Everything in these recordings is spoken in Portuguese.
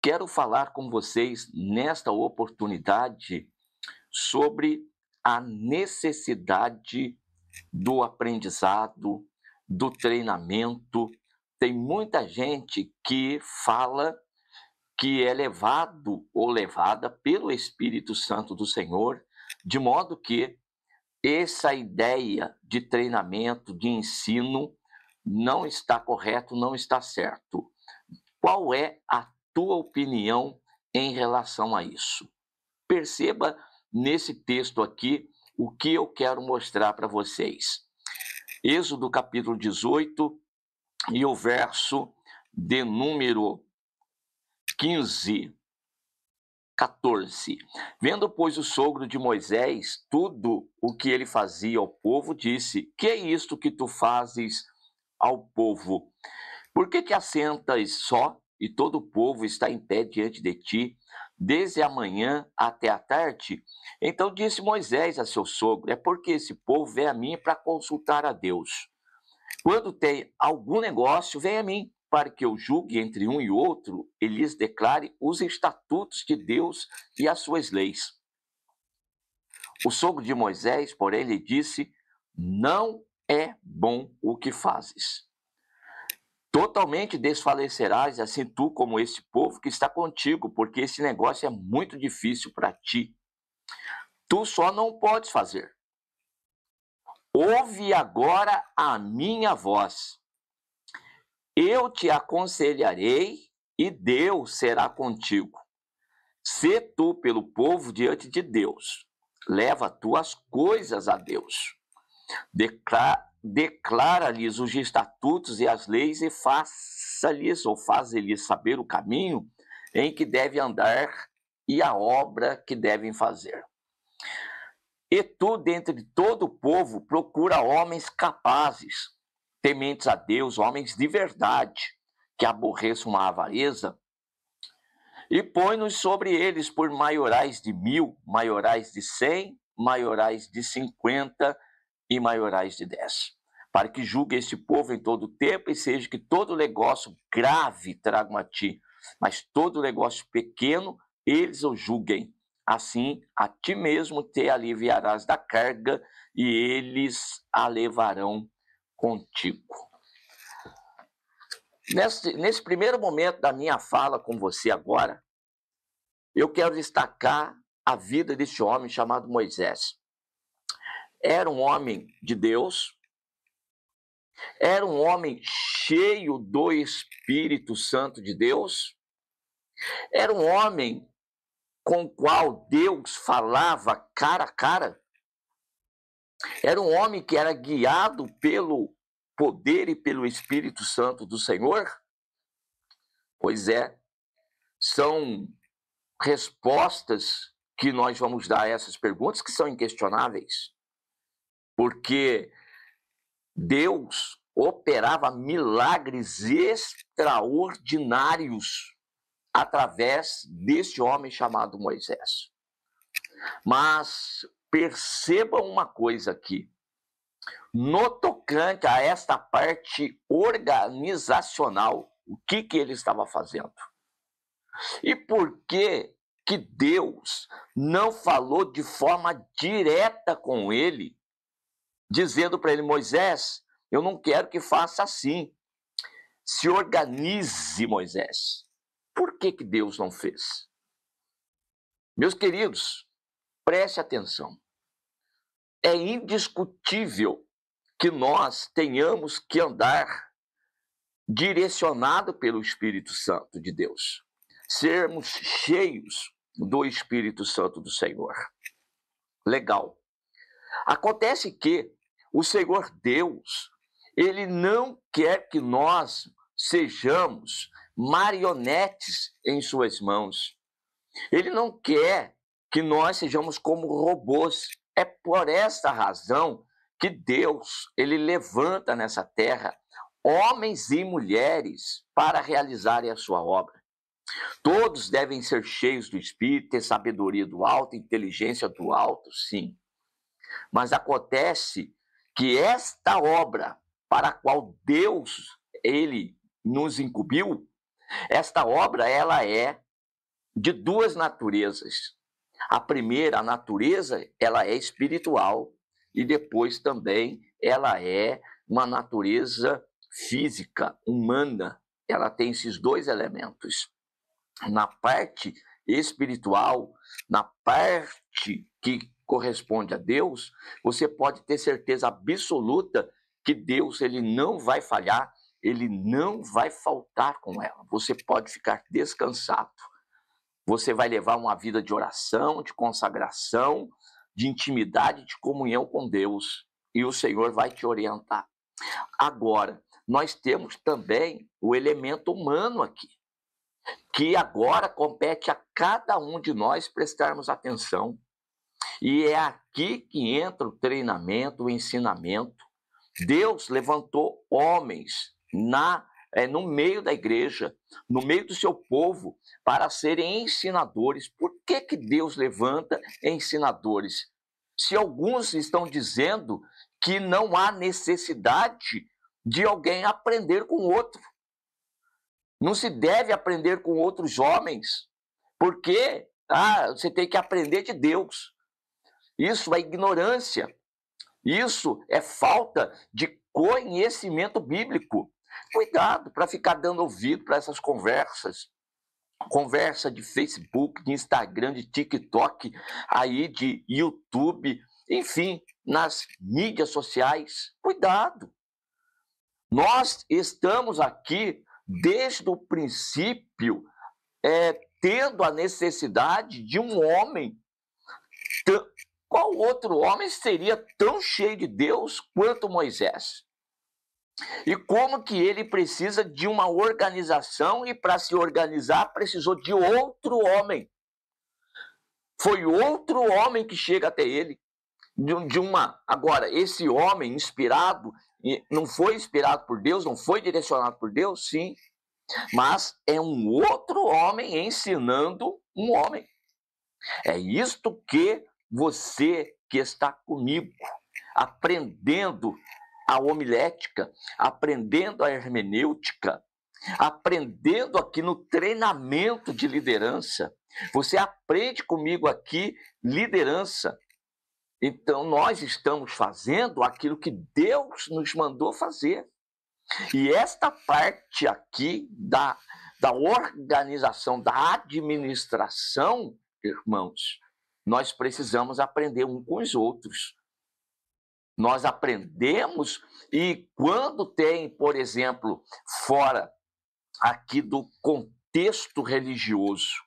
Quero falar com vocês nesta oportunidade sobre a necessidade do aprendizado, do treinamento. Tem muita gente que fala que é levado ou levada pelo Espírito Santo do Senhor, de modo que essa ideia de treinamento, de ensino, não está correto, não está certo. Qual é a tua opinião em relação a isso? Perceba nesse texto aqui o que eu quero mostrar para vocês. Êxodo capítulo 18 e o verso de número 15, 14. Vendo, pois, o sogro de Moisés tudo o que ele fazia ao povo, disse: Que é isto que tu fazes ao povo? Por que te assentas só e todo o povo está em pé diante de ti, desde a manhã até a tarde? Então disse Moisés a seu sogro: É porque esse povo vem a mim para consultar a Deus. Quando tem algum negócio, vem a mim, para que eu julgue entre um e outro e lhes declare os estatutos de Deus e as suas leis. O sogro de Moisés, porém, lhe disse: Não é bom o que fazes. Totalmente desfalecerás, assim tu como este povo que está contigo, porque esse negócio é muito difícil para ti. Tu só não podes fazer. Ouve agora a minha voz. Eu te aconselharei e Deus será contigo. Sê tu pelo povo diante de Deus. Leva tuas coisas a Deus. Declara-lhes os estatutos e as leis e faça-lhes ou faze-lhes saber o caminho em que devem andar e a obra que devem fazer. E tu, dentre todo o povo, procura homens capazes, tementes a Deus, homens de verdade, que aborreçam a avareza, e põe-nos sobre eles por maiorais de 1.000, maiorais de 100, maiorais de 50 e maiorais de 10, para que julgue este povo em todo o tempo e seja que todo negócio grave tragam a ti, mas todo negócio pequeno eles o julguem. Assim, a ti mesmo te aliviarás da carga e eles a levarão contigo. Nesse primeiro momento da minha fala com você agora, eu quero destacar a vida deste homem chamado Moisés. Era um homem de Deus, era um homem cheio do Espírito Santo de Deus, era um homem com o qual Deus falava cara a cara, era um homem que era guiado pelo poder e pelo Espírito Santo do Senhor. Pois é, são respostas que nós vamos dar a essas perguntas que são inquestionáveis, porque Deus operava milagres extraordinários através deste homem chamado Moisés. Mas percebam uma coisa aqui, no tocante a esta parte organizacional, o que ele estava fazendo? E por que Deus não falou de forma direta com ele, dizendo para ele: Moisés, eu não quero que faça assim. Se organize, Moisés. Por que Deus não fez? Meus queridos, preste atenção. É indiscutível que nós tenhamos que andar direcionado pelo Espírito Santo de Deus. Sermos cheios do Espírito Santo do Senhor. Legal. Acontece que o Senhor Deus, ele não quer que nós sejamos marionetes em suas mãos. Ele não quer que nós sejamos como robôs. É por esta razão que Deus, ele levanta nessa terra homens e mulheres para realizarem a sua obra. Todos devem ser cheios do Espírito, ter sabedoria do alto, inteligência do alto, sim. Mas acontece que esta obra para a qual Deus, ele nos incumbiu, esta obra, ela é de duas naturezas. A primeira, a natureza, ela é espiritual e depois também ela é uma natureza física, humana. Ela tem esses dois elementos. Na parte espiritual, na parte que corresponde a Deus, você pode ter certeza absoluta que Deus ele não vai falhar, ele não vai faltar com ela. Você pode ficar descansado. Você vai levar uma vida de oração, de consagração, de intimidade, de comunhão com Deus. E o Senhor vai te orientar. Agora, nós temos também o elemento humano aqui, que agora compete a cada um de nós prestarmos atenção. E é aqui que entra o treinamento, o ensinamento. Deus levantou homens no meio da igreja, no meio do seu povo, para serem ensinadores. Por que Deus levanta ensinadores? Se alguns estão dizendo que não há necessidade de alguém aprender com outro. Não se deve aprender com outros homens, porque você tem que aprender de Deus. Isso é ignorância. Isso é falta de conhecimento bíblico. Cuidado para ficar dando ouvido para essas conversas. Conversa de Facebook, de Instagram, de TikTok, aí de YouTube, enfim, nas mídias sociais. Cuidado. Nós estamos aqui desde o princípio, tendo a necessidade de um homem. Qual outro homem seria tão cheio de Deus quanto Moisés? E como que ele precisa de uma organização e para se organizar precisou de outro homem. Foi outro homem que chega até ele. Agora, esse homem inspirado, não foi inspirado por Deus, não foi direcionado por Deus, sim, mas é um outro homem ensinando um homem. É isto que você que está comigo, aprendendo a homilética, aprendendo a hermenêutica, aprendendo aqui no treinamento de liderança. Você aprende comigo aqui liderança. Então, nós estamos fazendo aquilo que Deus nos mandou fazer. E esta parte aqui da organização, da administração, irmãos, nós precisamos aprender uns com os outros. Nós aprendemos e quando tem, por exemplo, fora aqui do contexto religioso,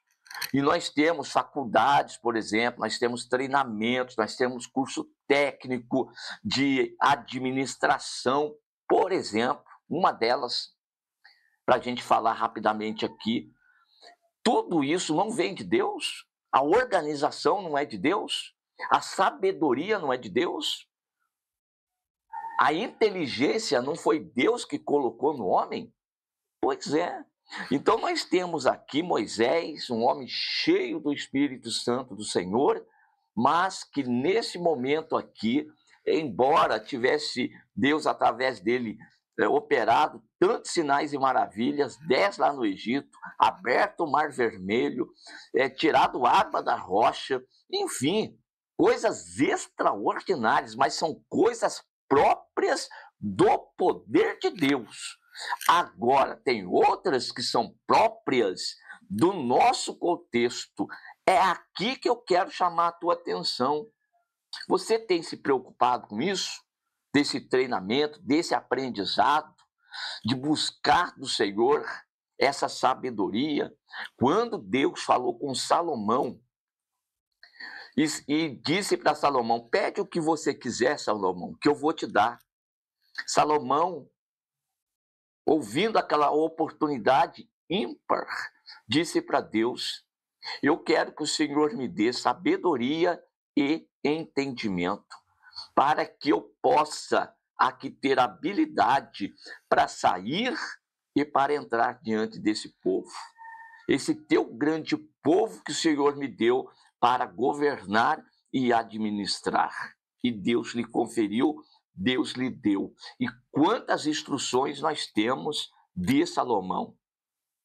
e nós temos faculdades, por exemplo, nós temos treinamentos, nós temos curso técnico de administração, por exemplo, uma delas, para a gente falar rapidamente aqui, tudo isso não vem de Deus? A organização não é de Deus? A sabedoria não é de Deus? A inteligência não foi Deus que colocou no homem? Pois é. Então nós temos aqui Moisés, um homem cheio do Espírito Santo do Senhor, mas que nesse momento aqui, embora tivesse Deus através dele operado tantos sinais e maravilhas, 10 lá no Egito, aberto o Mar Vermelho, tirado água da rocha, enfim, coisas extraordinárias, mas são coisas próprias do poder de Deus. Agora, tem outras que são próprias do nosso contexto. É aqui que eu quero chamar a tua atenção. Você tem se preocupado com isso? Desse treinamento, desse aprendizado, de buscar do Senhor essa sabedoria? Quando Deus falou com Salomão e disse para Salomão, pede o que você quiser, Salomão, que eu vou te dar. Salomão, ouvindo aquela oportunidade ímpar, disse para Deus, eu quero que o Senhor me dê sabedoria e entendimento, para que eu possa aqui ter habilidade para sair e para entrar diante desse povo. Esse teu grande povo que o Senhor me deu para governar e administrar. E Deus lhe conferiu, Deus lhe deu. E quantas instruções nós temos de Salomão,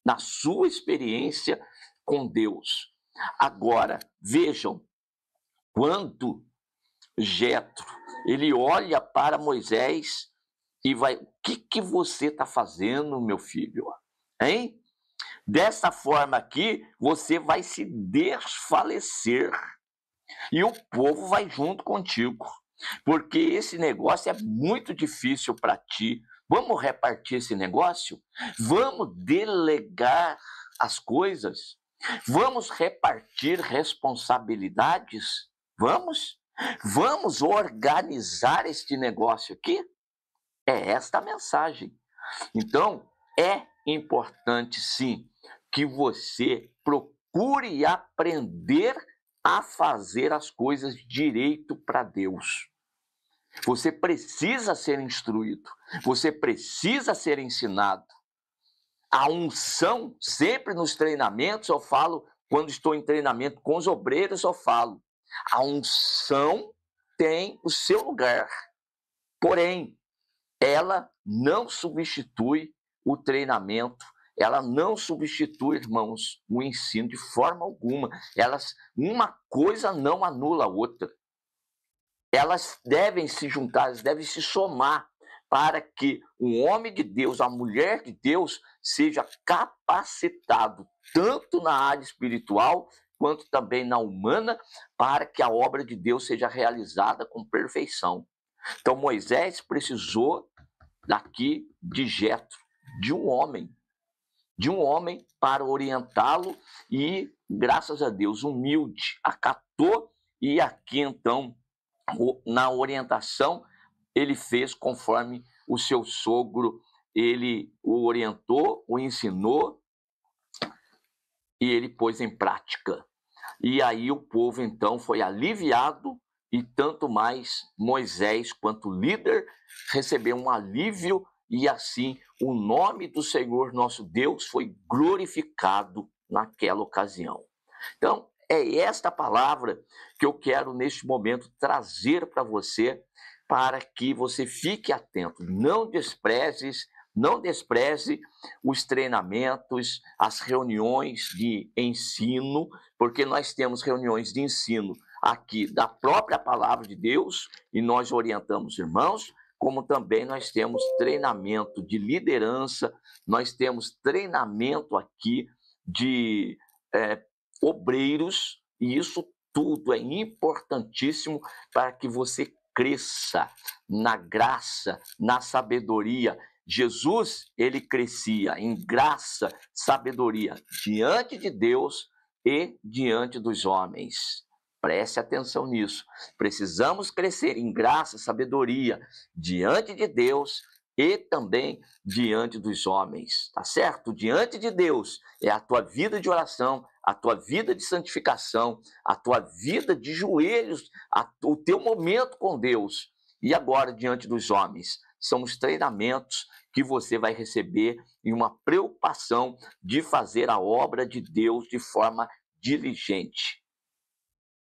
na sua experiência com Deus. Agora, vejam, quando Jetro, ele olha para Moisés e vai, o que você está fazendo, meu filho? Hein? Dessa forma aqui, você vai se desfalecer e o povo vai junto contigo, porque esse negócio é muito difícil para ti. Vamos repartir esse negócio? Vamos delegar as coisas? Vamos repartir responsabilidades? Vamos? Vamos organizar este negócio aqui? É esta a mensagem. Então, é importante, sim, que você procure aprender a fazer as coisas direito para Deus. Você precisa ser instruído, você precisa ser ensinado. A unção, sempre nos treinamentos, eu falo, quando estou em treinamento com os obreiros, eu falo, a unção tem o seu lugar, porém, ela não substitui o treinamento, ela não substitui, irmãos, o ensino de forma alguma. Uma coisa não anula a outra. Elas devem se juntar, elas devem se somar para que o homem de Deus, a mulher de Deus, seja capacitado, tanto na área espiritual, quanto também na humana, para que a obra de Deus seja realizada com perfeição. Então, Moisés precisou daqui de Jetro, de um homem para orientá-lo e, graças a Deus, humilde, acatou e aqui então, na orientação, ele fez conforme o seu sogro, ele o orientou, o ensinou e ele pôs em prática. E aí o povo então foi aliviado e tanto mais Moisés quanto líder recebeu um alívio e assim o nome do Senhor nosso Deus foi glorificado naquela ocasião. Então, é esta palavra que eu quero neste momento trazer para você, para que você fique atento, não despreze os treinamentos, as reuniões de ensino, porque nós temos reuniões de ensino aqui da própria palavra de Deus e nós orientamos irmãos, como também nós temos treinamento de liderança, nós temos treinamento aqui de obreiros, e isso tudo é importantíssimo para que você cresça na graça, na sabedoria. Jesus, ele crescia em graça, sabedoria, diante de Deus e diante dos homens. Preste atenção nisso. Precisamos crescer em graça, sabedoria, diante de Deus e também diante dos homens, tá certo? Diante de Deus é a tua vida de oração, a tua vida de santificação, a tua vida de joelhos, o teu momento com Deus. E agora, diante dos homens, são os treinamentos que você vai receber em uma preocupação de fazer a obra de Deus de forma diligente.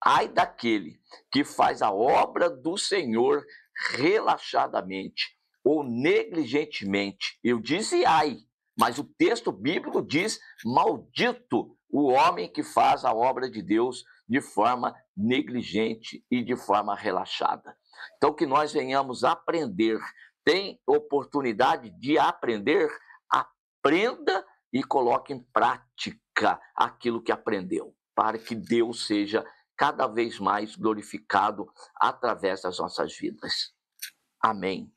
Ai daquele que faz a obra do Senhor relaxadamente ou negligentemente. Eu disse ai, mas o texto bíblico diz maldito o homem que faz a obra de Deus de forma negligente e de forma relaxada. Então, que nós venhamos aprender. Tem oportunidade de aprender? Aprenda e coloque em prática aquilo que aprendeu, para que Deus seja cada vez mais glorificado através das nossas vidas. Amém.